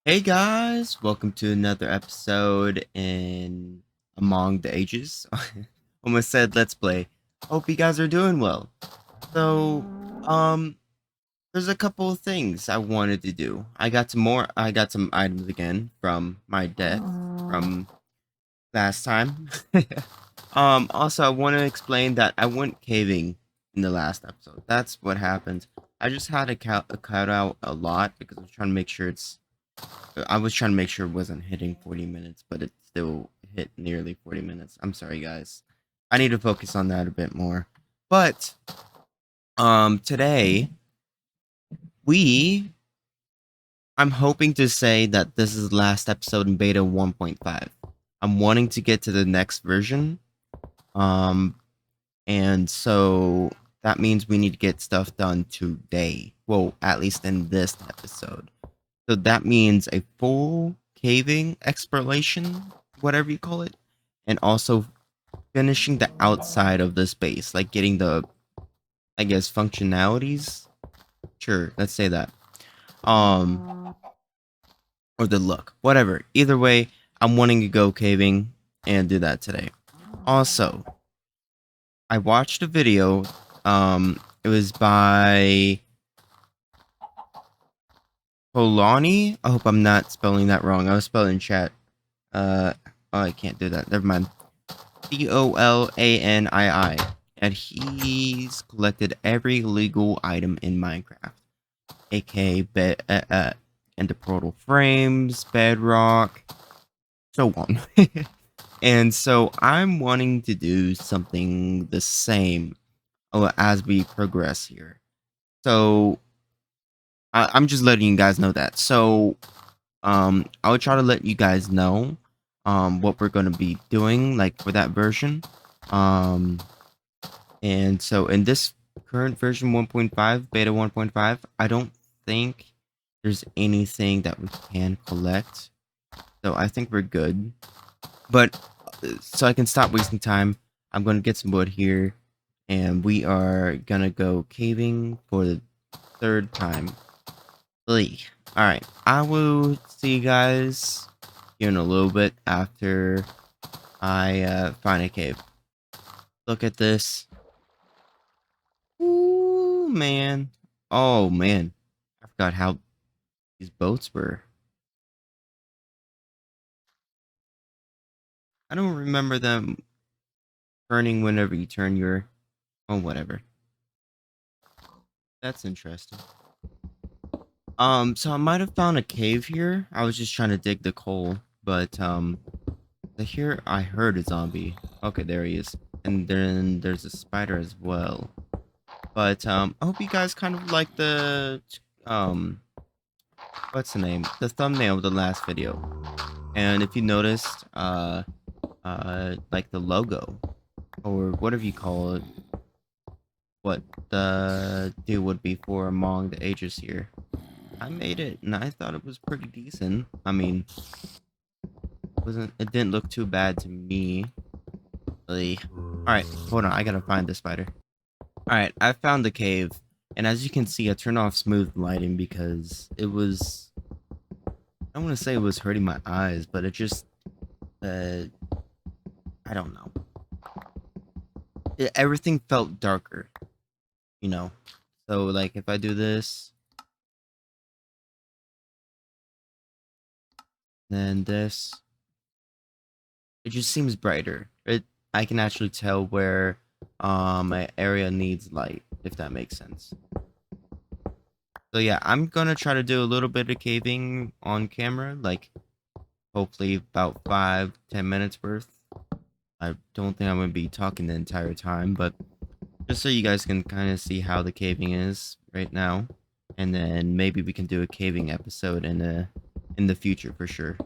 Hey guys, welcome to another episode in Among the Ages. Almost said let's play. Hope you guys are doing well. So, um, there's a couple of things I wanted to do. I got some items again from my death from last time. Also I want to explain that I went caving in the last episode. That's what happened. I just had to cut out a lot because I was trying to make sure it wasn't hitting 40 minutes, but it still hit nearly 40 minutes. I'm sorry, guys. I need to focus on that a bit more. But today we I'm hoping to say that this is the last episode in beta 1.5. I'm wanting to get to the next version. Um and so that means we need to get stuff done today. Well, at least in this episode. So that means a full caving exploration, whatever you call it, and also finishing the outside of this base, like getting the, I guess, functionalities. Sure, let's say that. Um, or the look, whatever. Either way, I'm wanting to go caving and do that today. Also, I watched a video. It was by Polani. I hope I'm not spelling that wrong. I was spelling chat. Oh, I can't do that. Never mind. Colanii, and he's collected every legal item in Minecraft, aka Ender Portal frames, Bedrock, so on. And so I'm wanting to do something the same as we progress here. So I'm just letting you guys know that. So I'll try to let you guys know what we're going to be doing like for that version. Um and so in this current version 1.5, beta 1.5, I don't think there's anything that we can collect. So I think we're good. But so I can stop wasting time, I'm going to get some wood here and we are going to go caving for the third time. Lee. All right, I will see you guys here in a little bit after I find a cave. Look at this. Ooh, man. Oh, man. I forgot how these boats were. I don't remember them turning whenever you turn your... Oh, whatever. That's interesting. So I might have found a cave here. I was just trying to dig the coal, but, here I heard a zombie. Okay, there he is. And then there's a spider as well. But I hope you guys kind of like the what's the name? The thumbnail of the last video. And if you noticed, like the logo or whatever you call it, what the deal would be for Among the Ages here. I made it, and I thought it was pretty decent. I mean, it didn't look too bad to me. Really. All right, hold on. I gotta find the spider. All right, I found the cave, and as you can see, I turned off smooth lighting because it was. I don't want to say it was hurting my eyes, but it just. Uh, I don't know. Everything felt darker, you know. So like, if I do this, then this, it just seems brighter. I can actually tell where my area needs light, if that makes sense. So yeah, I'm gonna try to do a little bit of caving on camera, like hopefully about 5-10 minutes worth. I don't think I'm gonna be talking the entire time, but just so you guys can kind of see how the caving is right now, and then maybe we can do a caving episode in the future for sure.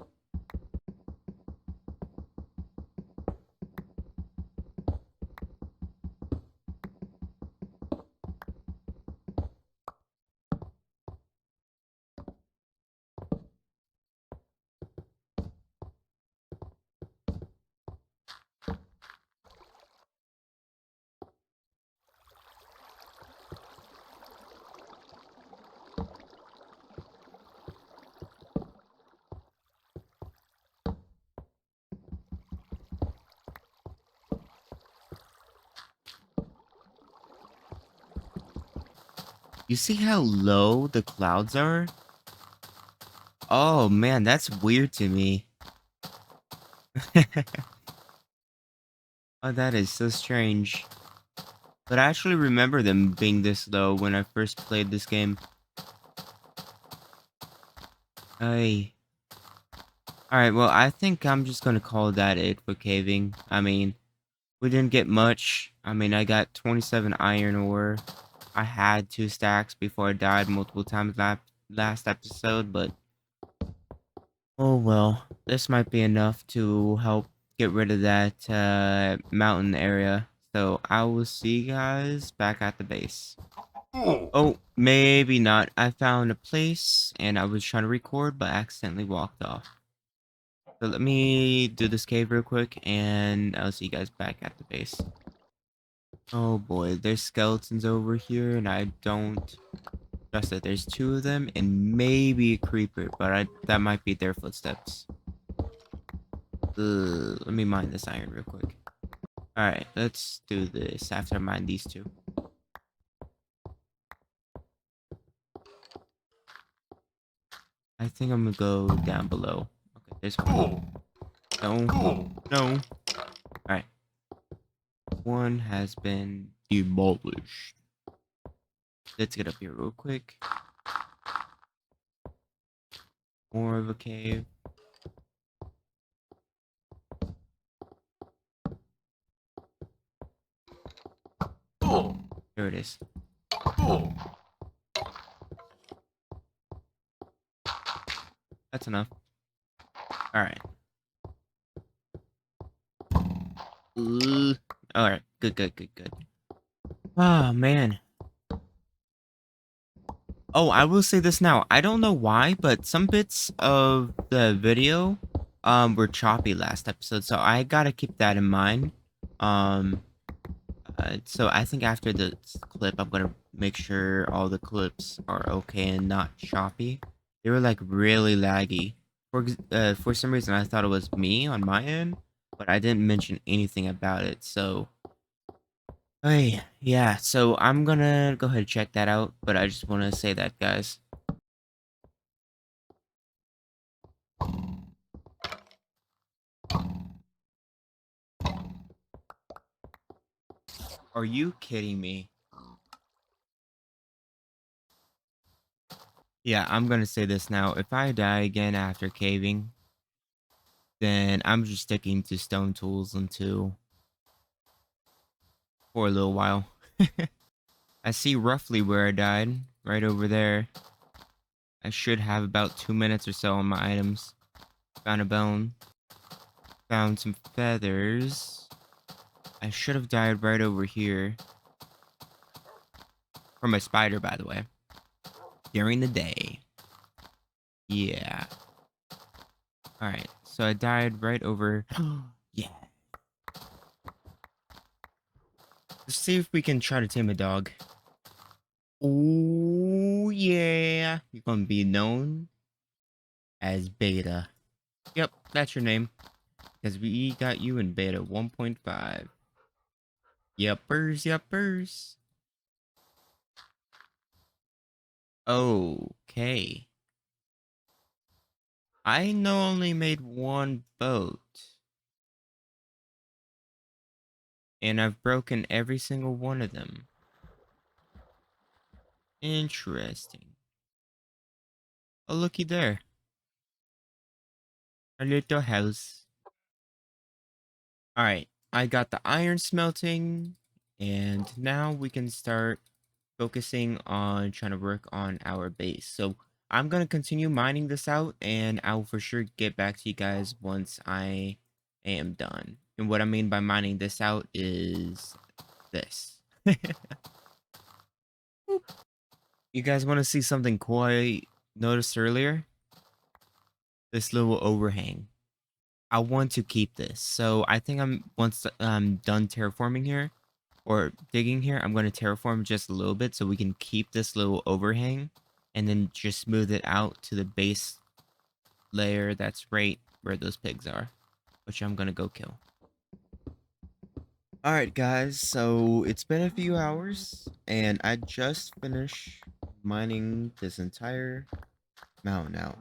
You see how low the clouds are? Oh man, that's weird to me. Oh, that is so strange. But I actually remember them being this low when I first played this game. Ay. Alright, well, I think I'm just gonna call that it for caving. I mean, we didn't get much. I mean, I got 27 iron ore. I had 2 stacks before I died multiple times last episode, but oh well. This might be enough to help get rid of that mountain area. So I will see you guys back at the base. Oh, maybe not. I found a place and I was trying to record but accidentally walked off. So let me do this cave real quick and I'll see you guys back at the base. Oh boy, there's skeletons over here and I don't trust that there's 2 of them and maybe a creeper, but that might be their footsteps. Let me mine this iron real quick. Alright, let's do this after I mine these 2. I think I'm gonna go down below. Okay, there's one. No. No. Alright. One has been demolished. Let's get up here real quick. More of a cave. There it is. That's enough. Alright. Alright. Good. Oh, man. Oh, I will say this now. I don't know why, but some bits of the video were choppy last episode, so I gotta keep that in mind. Um so I think after this clip I'm gonna make sure all the clips are okay and not choppy. They were like really laggy. For some reason I thought it was me on my end, but I didn't mention anything about it, so hey, yeah, so I'm gonna go ahead and check that out, but I just wanna say that, guys. Are you kidding me? Yeah, I'm gonna say this now. If I die again after caving, then I'm just sticking to stone tools until for a little while. I see roughly where I died, right over there. I should have about 2 minutes or so on my items. Found a bone. Found some feathers. I should have died right over here. From a spider, by the way. During the day. Yeah. Alright, so I died right over... yeah. Let's see if we can try to tame a dog. Oh, yeah. You're gonna be known as Beta. Yep, that's your name. Because we got you in Beta 1.5. Yuppers. Okay. I know only made one boat. And I've broken every single one of them. Interesting. Oh, looky there. A little house. Alright, I got the iron smelting. And now we can start focusing on trying to work on our base. So I'm going to continue mining this out and I'll for sure get back to you guys once I am done. And what I mean by mining this out is this. You guys want to see something cool I noticed earlier? This little overhang. I want to keep this. So I think once I'm done terraforming here or digging here, I'm going to terraform just a little bit so we can keep this little overhang and then just smooth it out to the base layer that's right where those pigs are, which I'm going to go kill. Alright guys, so it's been a few hours and I just finished mining this entire mountain out.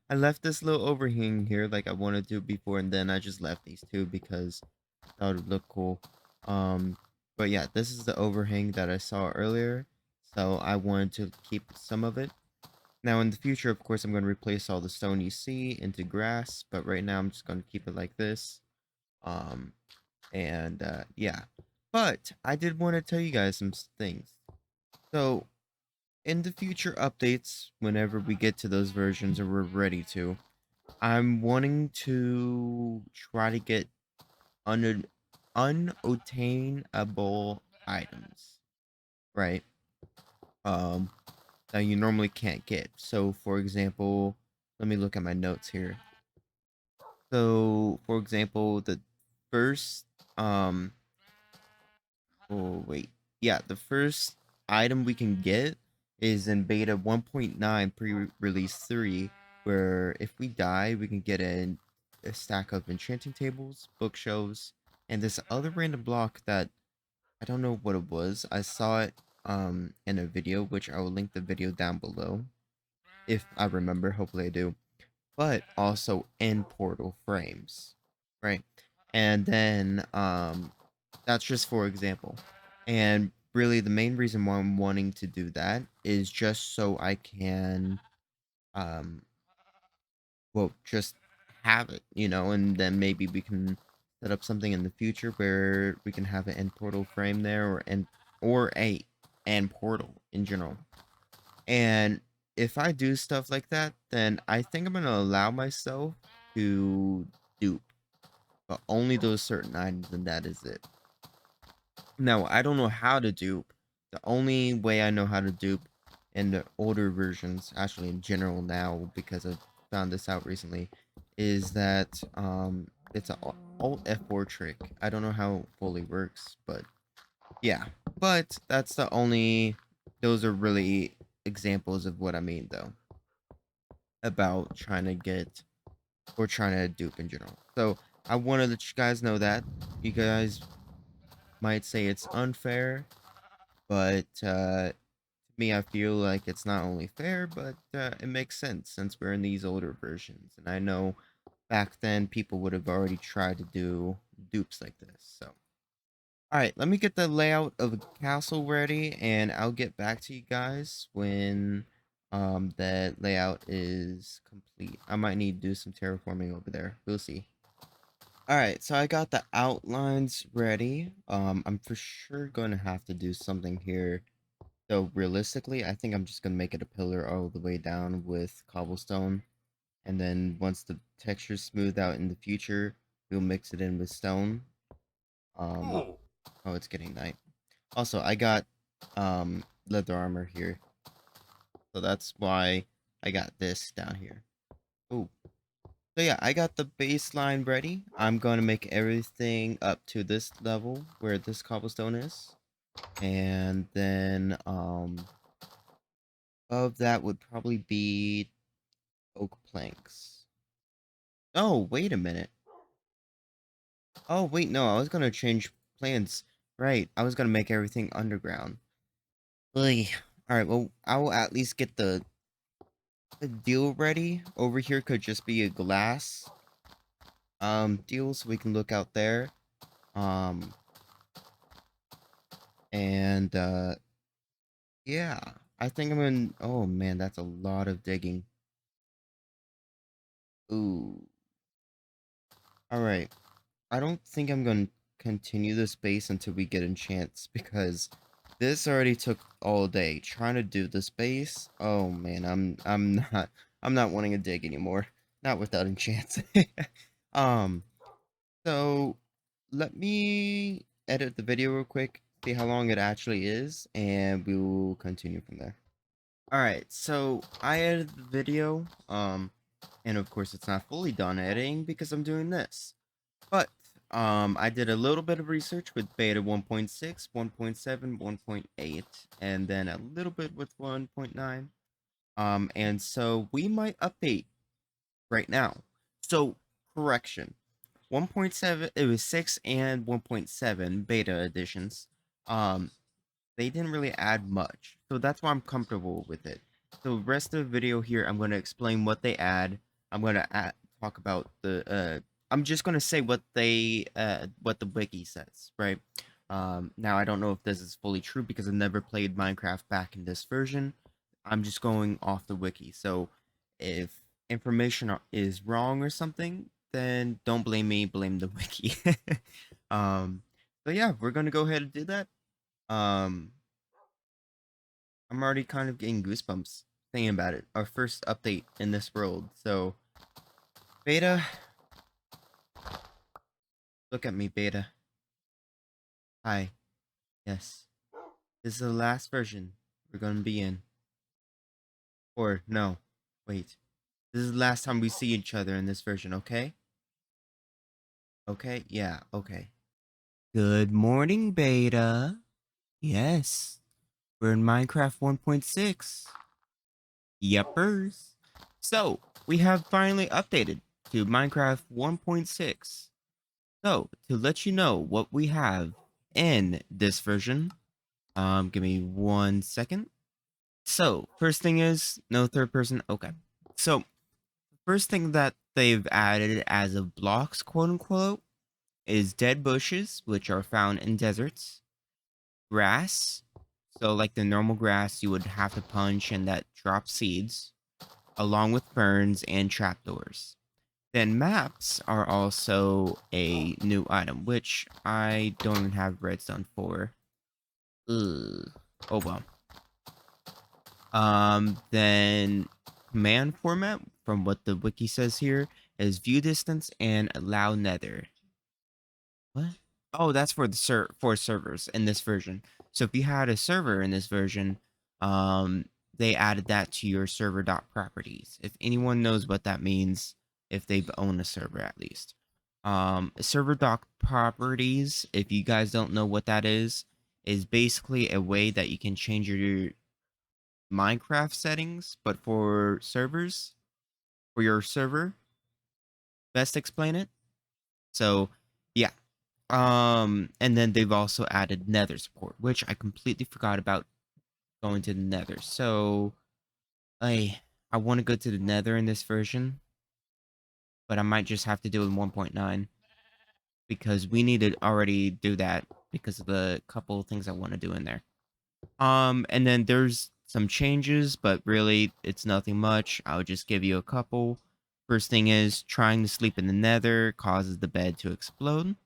I left this little overhang here like I wanted to before, and then I just left these two because that would look cool. Um, but yeah, this is the overhang that I saw earlier, so I wanted to keep some of it. Now in the future, of course, I'm going to replace all the stone you see into grass, but right now I'm just going to keep it like this. Um, yeah. But I did want to tell you guys some things. So in the future updates, whenever we get to those versions or we're ready to, I'm wanting to try to get un unobtainable items, right? Um, that you normally can't get. So, for example, let me look at my notes here. So, for example, the first, oh wait, yeah, the first item we can get is in beta 1.9 pre-release 3, where if we die, we can get a stack of enchanting tables, bookshelves, and this other random block that I don't know what it was. I saw it in a video, which I will link the video down below if I remember. Hopefully I do. But also end portal frames, right? And then that's just for example. And really the main reason why I'm wanting to do that is just so I can um well just have it, and then maybe we can set up something in the future where we can have an end portal frame there or a end portal in general. And if I do stuff like that, then I think I'm gonna allow myself to dupe, but only those certain items, and that is it. No, I don't know how to dupe. The only way I know how to dupe in the older versions, actually in general now, because I've found this out recently, is that it's a Alt F4 trick. I don't know how it fully works, but yeah. But that's the only. Those are really examples of what I mean, though, about trying to get or trying to dupe in general. So I wanted to let you guys know that. You guys might say it's unfair, but to me, I feel like it's not only fair, but it makes sense since we're in these older versions. And I know back then people would have already tried to do dupes like this. So, alright, let me get the layout of the castle ready, and I'll get back to you guys when that layout is complete. I might need to do some terraforming over there. We'll see. Alright, so I got the outlines ready. I'm for sure going to have to do something here. So realistically, I think I'm just going to make it a pillar all the way down with cobblestone. And then once the texture's smooth out in the future, we'll mix it in with stone. Oh, it's getting night. Also, I got leather armor here. So that's why I got this down here. Oh. So yeah, I got the baseline ready. I'm going to make everything up to this level where this cobblestone is. And then of that would probably be oak planks. Oh, wait a minute. Oh, wait, no, I was going to change plans. Right, I was going to make everything underground. Ugh. Alright, well, I will at least get the deal ready. Over here could just be a glass deal, so we can look out there. Um and yeah, I think I'm in. Oh man, that's a lot of digging. Ooh. Alright. I don't think I'm going to continue this base until we get enchants, because this already took all day trying to do this base. Oh man, I'm not wanting to dig anymore. Not without enchants. um so let me edit the video real quick, see how long it actually is, and we will continue from there. Alright, so I edited the video, and of course it's not fully done editing because I'm doing this. But I did a little bit of research with beta 1.6, 1.7, 1.8, and then a little bit with 1.9. And so we might update right now. So correction. 1.7, it was 6 and 1.7 beta editions. Um they didn't really add much. So that's why I'm comfortable with it. So rest of the video here, I'm going to explain what they add. I'm going to talk about I'm just going to say what what the wiki says, right? Now I don't know if this is fully true because I never played Minecraft back in this version. I'm just going off the wiki. So if information is wrong or something, then don't blame me, blame the wiki. um, so yeah, we're going to go ahead and do that. Um, I'm already kind of getting goosebumps thinking about it. Our first update in this world. So, Beta, look at me, Beta. Hi. Yes. This is the last version we're going to be in. Or, no. Wait. This is the last time we see each other in this version, okay? Okay? Yeah, okay. Good morning, Beta. Yes. We're in Minecraft 1.6. Yuppers. So, we have finally updated to Minecraft 1.6. So, to let you know what we have in this version, give me 1 second. So, first thing is no third person. Okay. So, first thing that they've added as of blocks, quote unquote, is dead bushes, which are found in deserts, grass. So, like the normal grass you would have to punch and that drops seeds, along with ferns and trapdoors. Then maps are also a new item, which I don't even have redstone for. Ugh. Oh well. Then command format, from what the wiki says here, is view distance and allow nether. What? Oh, that's for the for servers in this version. So if you had a server in this version, they added that to your server dot properties. If anyone knows what that means, if they've owned a server at least. Server dot properties, if you guys don't know what that is basically a way that you can change your Minecraft settings, but for servers, for your server. Best explain it. So, yeah. And then they've also added Nether support, which I completely forgot about going to the Nether. So, I want to go to the Nether in this version, but I might just have to do it in 1.9 because we need to already do that because of the couple of things I want to do in there. And then there's some changes, but really it's nothing much. I'll just give you a couple. First thing is trying to sleep in the Nether causes the bed to explode.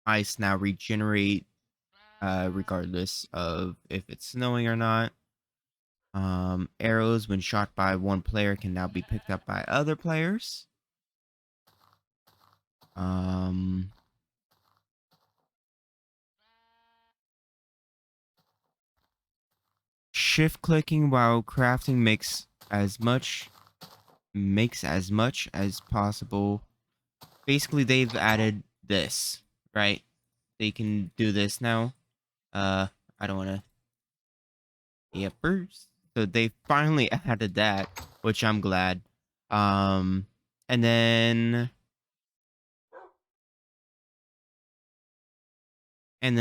Ice now regenerate regardless of if it's snowing or not. Arrows when shot by one player can now be picked up by other players. Shift clicking while crafting makes as much as possible. Basically, they've added this, right? They can do this now. I don't want to. Yepers. So they finally added that, which I'm glad. Um, and then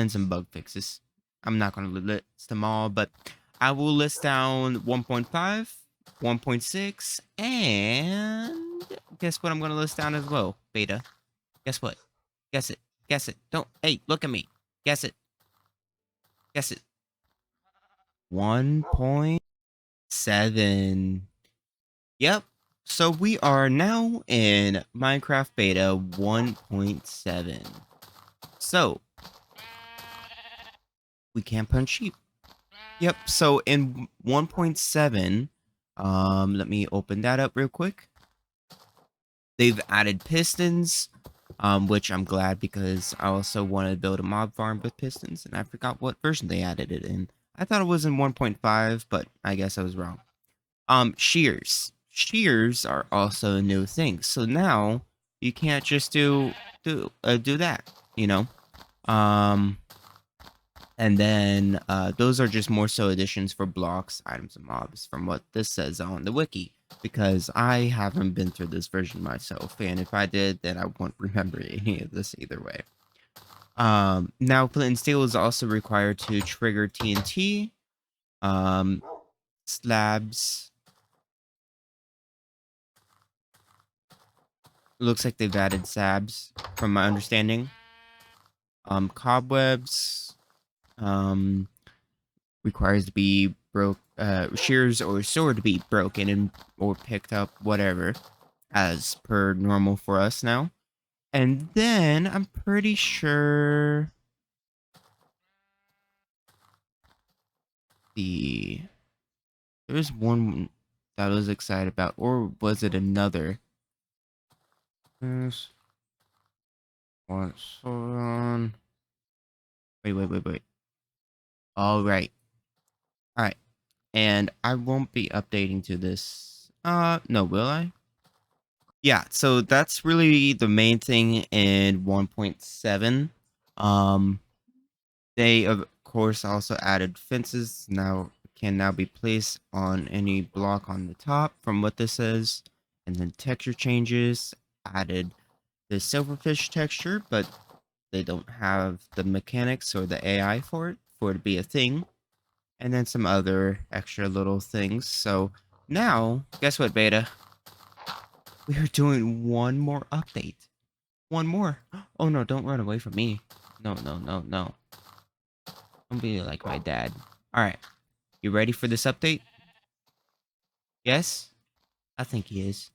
some bug fixes. I'm not gonna list them all, but I will list down 1.5, 1.6, and guess what I'm gonna list down as well, beta. Guess what? Guess it. Guess it. Don't. Hey, look at me. Guess it. Guess it. 1.7. Yep. So we are now in Minecraft Beta 1.7. So we can't punch sheep. Yep. So in 1.7, let me open that up real quick. They've added pistons, which I'm glad because I also wanted to build a mob farm with pistons, and I forgot what version they added it in. I thought it was in 1.5, but I guess I was wrong. Shears. Shears are also a new thing. So now you can't just do that, you know. And then those are just more so additions for blocks, items, and mobs from what this says on the wiki. Because I haven't been through this version myself, and if I did, then I won't remember any of this either way. Now flint and steel is also required to trigger TNT. Slabs. Looks like they've added slabs, from my understanding. Cobwebs. Requires to be shears or sword to be broken and or picked up, whatever, as per normal for us now. And then I'm pretty sure there was one that I was excited about, or was it another? Yes. Hold on. Wait. All right. All right. And I won't be updating to this. No, will I? Yeah, so that's really the main thing in 1.7. Um, they of course also added fences can now be placed on any block on the top from what this says, and then texture changes added the silverfish texture, but they don't have the mechanics or the AI for it to be a thing, and then some other extra little things. So now, guess what, beta? We are doing one more update. One more. Oh no, don't run away from me. No. Don't be like my dad. Alright. You ready for this update? Yes? I think he is.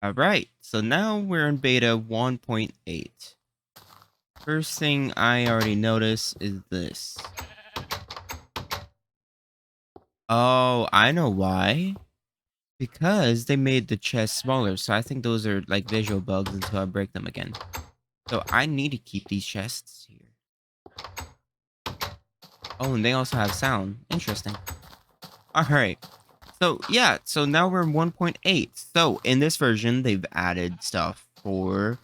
Alright. So now we're in beta 1.8. First thing I already noticed is this. Oh, I know why. Because they made the chest smaller. So I think those are like visual bugs until I break them again. So I need to keep these chests here. Oh, and they also have sound. Interesting. Alright. So, yeah. So now we're in 1.8. So, in this version, they've added stuff for,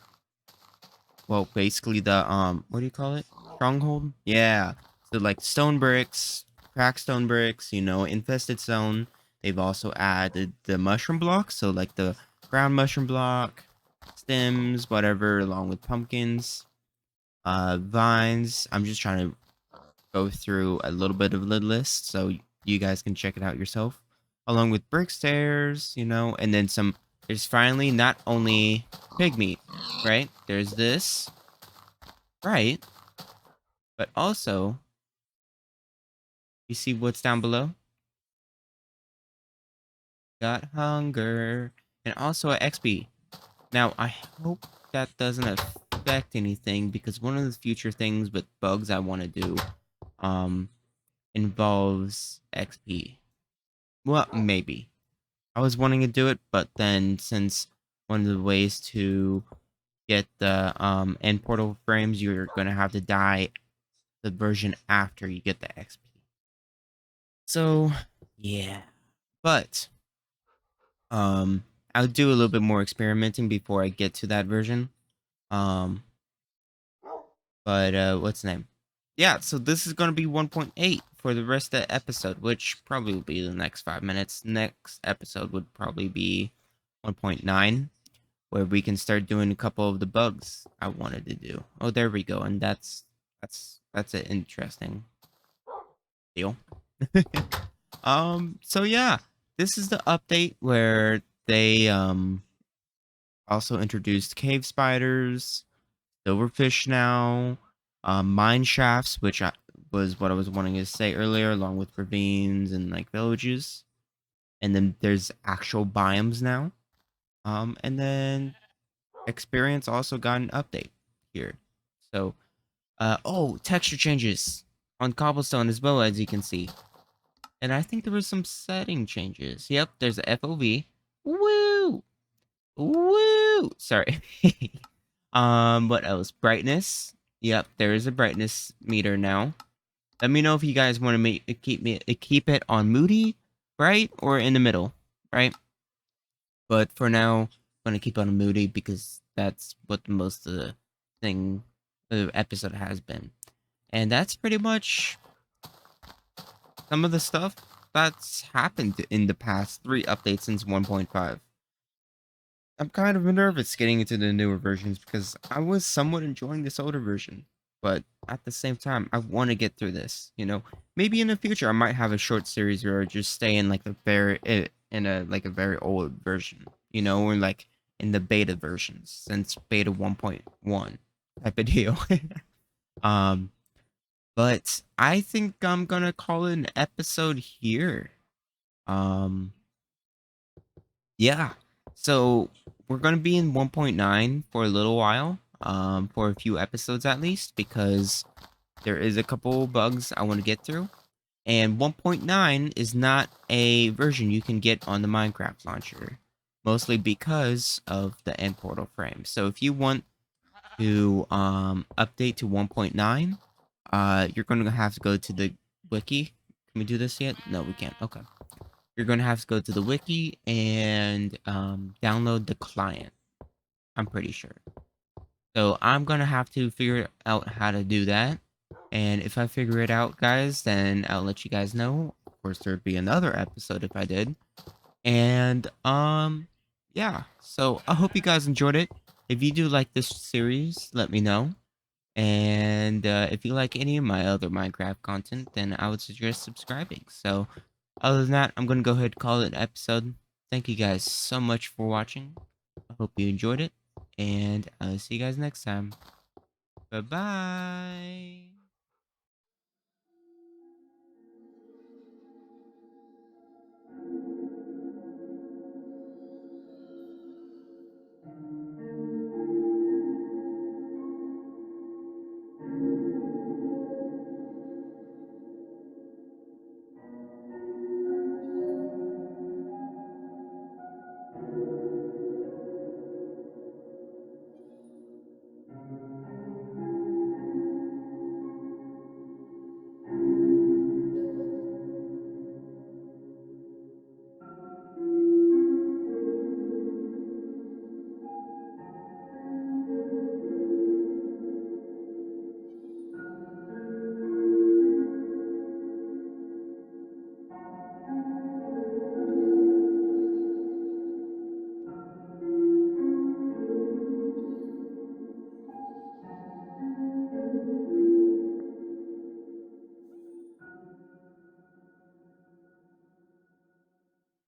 well, basically the, what do you call it? Stronghold? Yeah. So, like, stone bricks, cracked stone bricks, infested stone. They've also added the mushroom blocks. So, like, the ground mushroom block, stems, whatever, along with pumpkins, vines. I'm just trying to go through a little bit of the list so you guys can check it out yourself, along with brick stairs, and then some. There's finally not only pig meat, right? There's this, right? But also, you see what's down below? Got hunger, and also a XP. Now, I hope that doesn't affect anything, because one of the future things with bugs I want to do, involves XP. Well, maybe. I was wanting to do it, but then since one of the ways to get the end portal frames, you're gonna have to die the version after you get the XP. So yeah. But I'll do a little bit more experimenting before I get to that version. Um but what's the name? Yeah, so this is gonna be 1.8 for the rest of the episode, which probably will be the next 5 minutes. Next episode would probably be 1.9. Where we can start doing a couple of the bugs I wanted to do. Oh, there we go. And that's an interesting deal. So yeah, this is the update where they also introduced cave spiders, silverfish now, mine shafts, which was what I was wanting to say earlier, along with ravines and like villages. And then there's actual biomes now. And then experience also got an update here. So, oh, texture changes on cobblestone as well, as you can see. And I think there was some setting changes. Yep, there's a FOV. Woo! Woo! Sorry. What else? Brightness. Yep, there is a brightness meter now. Let me know if you guys want to keep it on moody, bright, or in the middle, right? But for now, I'm gonna keep on moody because that's what the most of the episode has been. And that's pretty much some of the stuff that's happened in the past 3 updates since 1.5. I'm kind of nervous getting into the newer versions because I was somewhat enjoying this older version. but at the same time, I want to get through this. Maybe in the future, I might have a short series where I just stay in like a very old version. Or like in the beta versions since beta 1.1 type of deal. um, but I think I'm gonna call it an episode here. Um, yeah. So we're gonna be in 1.9 for a little while, for a few episodes at least, because there is a couple bugs I want to get through. And 1.9 is not a version you can get on the Minecraft launcher, mostly because of the end portal frame. So if you want to update to 1.9, you're going to have to go to the wiki. Can we do this yet? No, we can't. Okay. You're going to have to go to the wiki and download the client. I'm pretty sure. So I'm going to have to figure out how to do that. And if I figure it out, guys, then I'll let you guys know. Of course, there'd be another episode if I did. And yeah. So I hope you guys enjoyed it. If you do like this series, let me know. And if you like any of my other Minecraft content, then I would suggest subscribing. So other than that, I'm gonna go ahead and call it an episode. Thank you guys so much for watching. I hope you enjoyed it, and I'll see you guys next time. Bye bye.